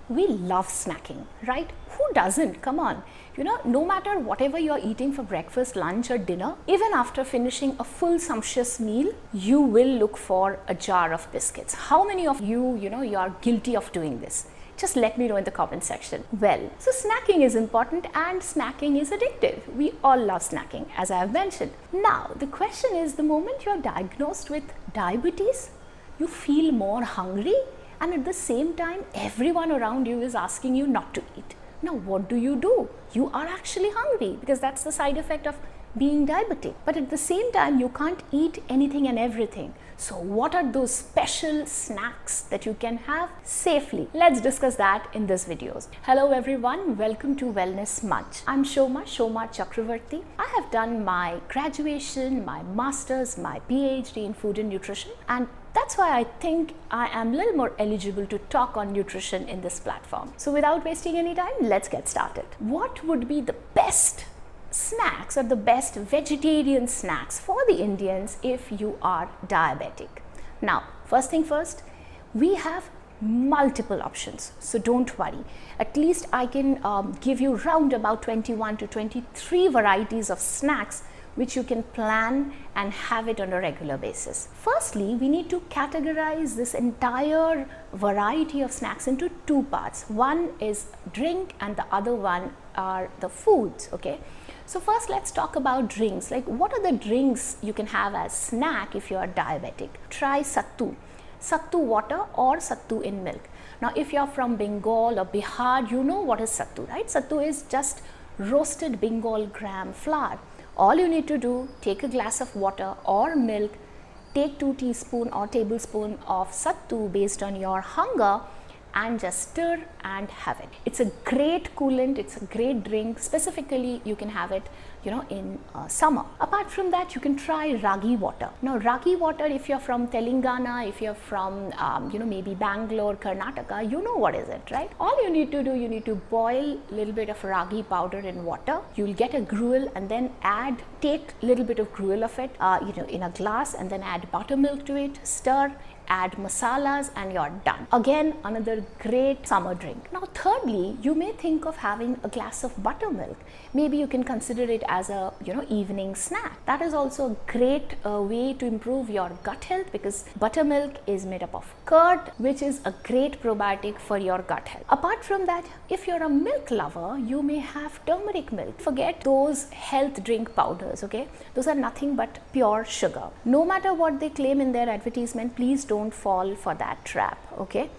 We love snacking, right? Who doesn't? Come on. No matter whatever you're eating for breakfast, lunch or dinner, even after finishing a full sumptuous meal, you will look for a jar of biscuits. How many of you, you are guilty of doing this? Just let me know in the comment section. Well, so snacking is important and snacking is addictive. We all love snacking, as I have mentioned. Now, the question is, the moment you're diagnosed with diabetes, you feel more hungry, and at the same time, everyone around you is asking you not to eat. Now, what do? You are actually hungry, because that's the side effect of being diabetic. But at the same time, you can't eat anything and everything. So what are those special snacks that you can have safely? Let's discuss that in this video. Hello everyone, welcome to Wellness Munch. I'm Shoma Chakravarti. I have done my graduation, my master's, my PhD in food and nutrition, and that's why I think I am a little more eligible to talk on nutrition in this platform. So without wasting any time, let's get started. What would be the best snacks or the best vegetarian snacks for the Indians if you are diabetic? Now, first thing first, we have multiple options, so don't worry. At least I can give you round about 21 to 23 varieties of snacks which you can plan and have it on a regular basis. Firstly, we need to categorize this entire variety of snacks into two parts. One is drink and the other one are the foods, okay? So first, let's talk about drinks. Like, what are the drinks you can have as snack if you are diabetic? Try sattu water or sattu in milk. Now, if you're from Bengal or Bihar, you know what is sattu, right? Sattu is just roasted Bengal gram flour. All you need to do, take a glass of water or milk, take 2 teaspoons or tablespoons of sattu based on your hunger, and just stir and have it. It's a great coolant, it's a great drink. Specifically, you can have it, in summer. Apart from that, you can try ragi water. Now, ragi water, if you're from Telangana, if you're from, maybe Bangalore, Karnataka, you know what is it, right? All you need to do, you need to boil a little bit of ragi powder in water. You'll get a gruel and then take a little bit of gruel of it, in a glass, and then add buttermilk to it, stir, add masalas, and you're done. Again, another great summer drink. Now, thirdly, you may think of having a glass of buttermilk. Maybe you can consider it as a evening snack. That is also a great way to improve your gut health, because buttermilk is made up of curd, which is a great probiotic for your gut health. Apart from that, if you're a milk lover, you may have turmeric milk. Forget those health drink powders, okay? Those are nothing but pure sugar. No matter what they claim in their advertisement, please don't fall for that trap, okay?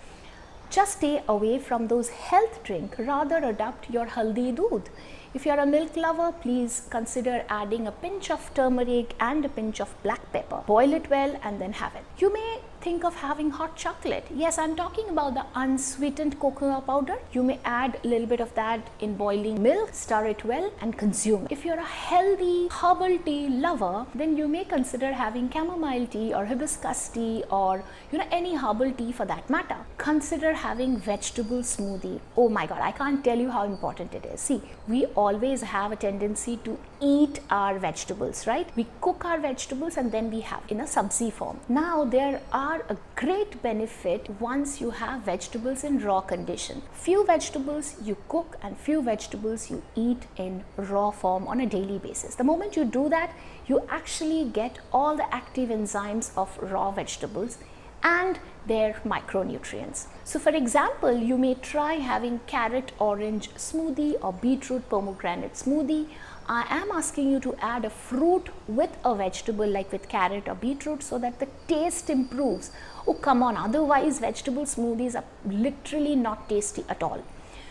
Just stay away from those health drink, rather adopt your haldi doodh. If you are a milk lover, please consider adding a pinch of turmeric and a pinch of black pepper. Boil it well and then have it. You may think of having hot chocolate. Yes, I'm talking about the unsweetened cocoa powder. You may add a little bit of that in boiling milk, stir it well and consume it. If you're a healthy herbal tea lover, then you may consider having chamomile tea or hibiscus tea, or any herbal tea for that matter. Consider having vegetable smoothie. Oh my God, I can't tell you how important it is. See, we always have a tendency to eat our vegetables, right? We cook our vegetables and then we have in a sabzi form. Now, there are a great benefit once you have vegetables in raw condition. Few vegetables you cook and few vegetables you eat in raw form on a daily basis. The moment you do that, you actually get all the active enzymes of raw vegetables and their micronutrients. So for example, you may try having carrot orange smoothie or beetroot pomegranate smoothie. I am asking you to add a fruit with a vegetable, like with carrot or beetroot, so that the taste improves. Oh, come on, otherwise vegetable smoothies are literally not tasty at all.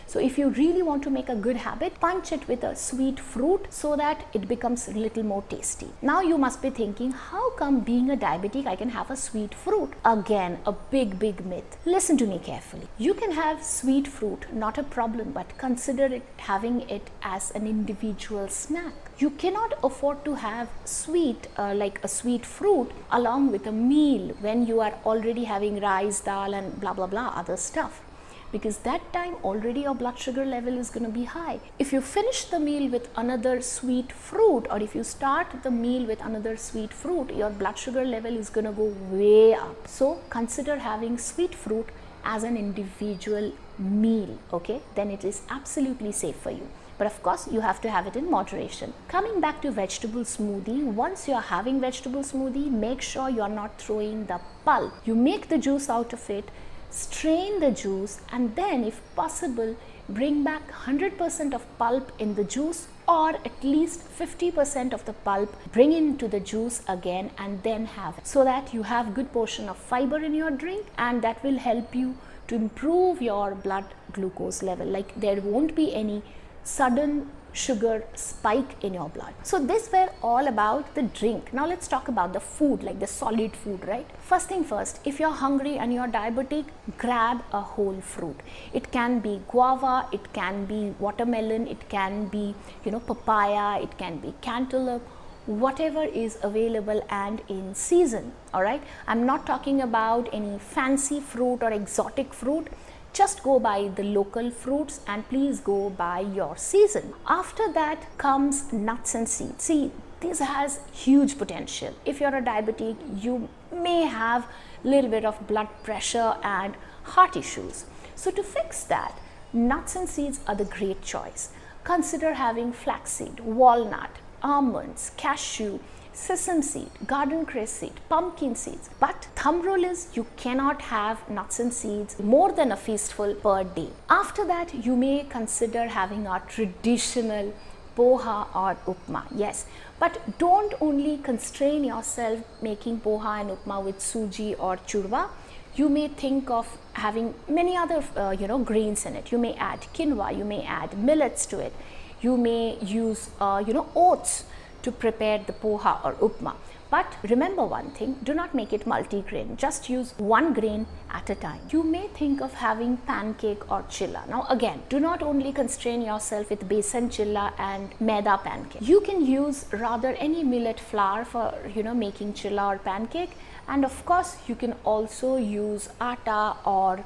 So if you really want to make a good habit, punch it with a sweet fruit so that it becomes a little more tasty. Now you must be thinking, how come being a diabetic I can have a sweet fruit? Again, a big myth. Listen to me carefully. You can have sweet fruit, not a problem, but consider having it as an individual snack. You cannot afford to have sweet, like a sweet fruit, along with a meal when you are already having rice, dal and blah blah blah other stuff. Because that time already your blood sugar level is going to be high. If you finish the meal with another sweet fruit, or if you start the meal with another sweet fruit, your blood sugar level is going to go way up. So consider having sweet fruit as an individual meal, okay, then it is absolutely safe for you. But of course, you have to have it in moderation. Coming back to vegetable smoothie, once you are having vegetable smoothie, make sure you are not throwing the pulp. You make the juice out of it, strain the juice, and then if possible, bring back 100% of pulp in the juice, or at least 50% of the pulp, bring into the juice again and then have it, so that you have good portion of fiber in your drink, and that will help you to improve your blood glucose level. Like, there won't be any sudden sugar spike in your blood. So this were all about the drink. Now let's talk about the food, like the solid food, right? First thing first, if you're hungry and you're diabetic, grab a whole fruit. It can be guava, it can be watermelon, it can be, papaya, it can be cantaloupe, whatever is available and in season. All right, I'm not talking about any fancy fruit or exotic fruit. Just go by the local fruits and please go by your season. After that comes nuts and seeds. See, this has huge potential. If you're a diabetic, you may have a little bit of blood pressure and heart issues. So to fix that, nuts and seeds are the great choice. Consider having flaxseed, walnut, almonds, cashew, sesame seed, garden cress seed, pumpkin seeds. But thumb rule is you cannot have nuts and seeds more than a feastful per day. After that, you may consider having a traditional poha or upma. Yes, but don't only constrain yourself making poha and upma with suji or churwa. You may think of having many other grains in it. You may add quinoa, you may add millets to it. You may use oats to prepare the poha or upma. But remember one thing, do not make it multi-grain, just use one grain at a time. You may think of having pancake or chilla. Now again, do not only constrain yourself with besan chilla and maida pancake. You can use rather any millet flour for making chilla or pancake, and of course you can also use atta or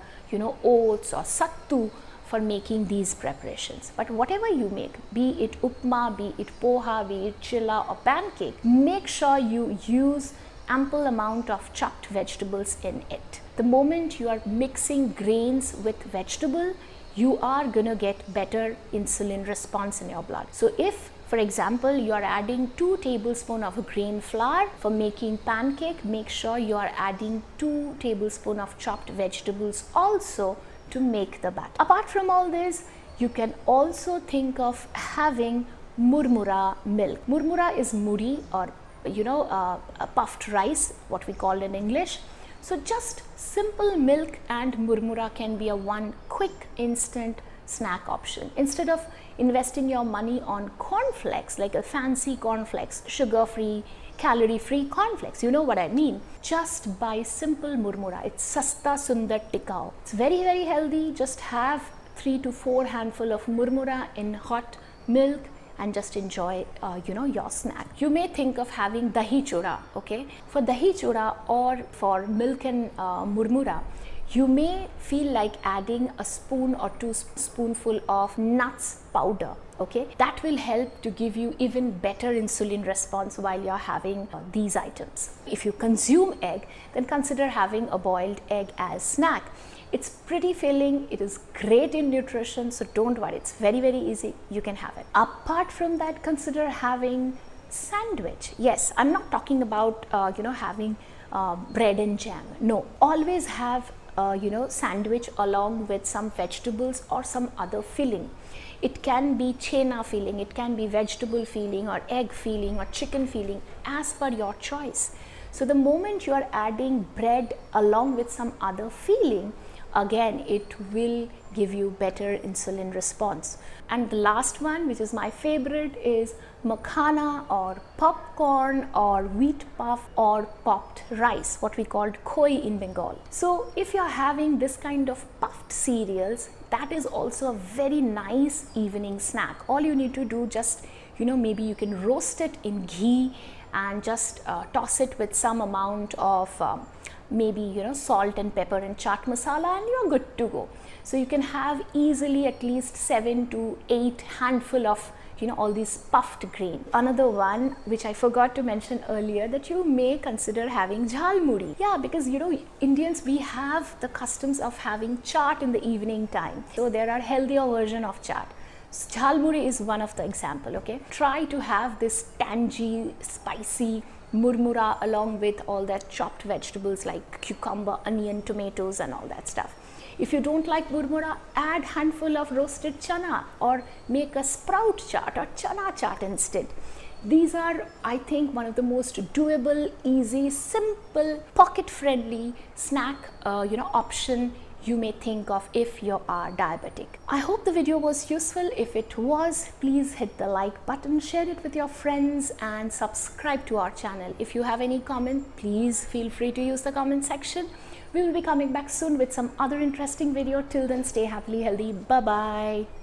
oats or sattu for making these preparations. But whatever you make, be it upma, be it poha, be it chilla or pancake, make sure you use ample amount of chopped vegetables in it. The moment you are mixing grains with vegetable, you are gonna get better insulin response in your blood. So if, for example, you are adding 2 tablespoons of grain flour for making pancake, make sure you are adding 2 tablespoons of chopped vegetables also to make the batter. Apart from all this, you can also think of having murmura milk. Murmura is muri, or a puffed rice, what we call in English. So just simple milk and murmura can be a one quick instant snack option. Instead of investing your money on cornflakes, like a fancy cornflakes, sugar-free, calorie-free cornflakes, you know what I mean. Just buy simple murmura. It's sasta sundar tikao. It's very, very healthy. Just have 3 to 4 handful of murmura in hot milk and just enjoy your snack. You may think of having dahi chura, okay? For dahi chura or for milk and murmura, you may feel like adding a spoon or 2 spoonful of nuts powder, okay? That will help to give you even better insulin response while you're having these items. If you consume egg, then consider having a boiled egg as snack. It's pretty filling, it is great in nutrition, so don't worry, it's very, very easy, you can have it. Apart from that, consider having sandwich. Yes, I'm not talking about having bread and jam. No, always have sandwich along with some vegetables or some other filling. It can be chena filling, it can be vegetable filling or egg filling or chicken filling, as per your choice. So the moment you are adding bread along with some other filling, again it will give you better insulin response. And the last one, which is my favorite, is makhana or popcorn or wheat puff or popped rice, what we called koi in Bengal. So if you're having this kind of puffed cereals, that is also a very nice evening snack. All you need to do, just maybe you can roast it in ghee and just toss it with some amount of maybe salt and pepper and chaat masala, and you're good to go. So you can have easily at least 7 to 8 handful of all these puffed grain. Another one which I forgot to mention earlier, that you may consider having jhalmuri. Yeah, because Indians, we have the customs of having chaat in the evening time. So there are healthier version of chaat. Jhalmuri is one of the example. Okay, try to have this tangy, spicy murmura along with all that chopped vegetables like cucumber, onion, tomatoes and all that stuff. If you don't like murmura, add handful of roasted chana or make a sprout chaat or chana chaat instead. These are, I think, one of the most doable, easy, simple, pocket-friendly snack option you may think of if you are diabetic. I hope the video was useful. If it was, please hit the like button, share it with your friends and subscribe to our channel. If you have any comment, please feel free to use the comment section. We will be coming back soon with some other interesting video. Till then, stay happily healthy. Bye bye.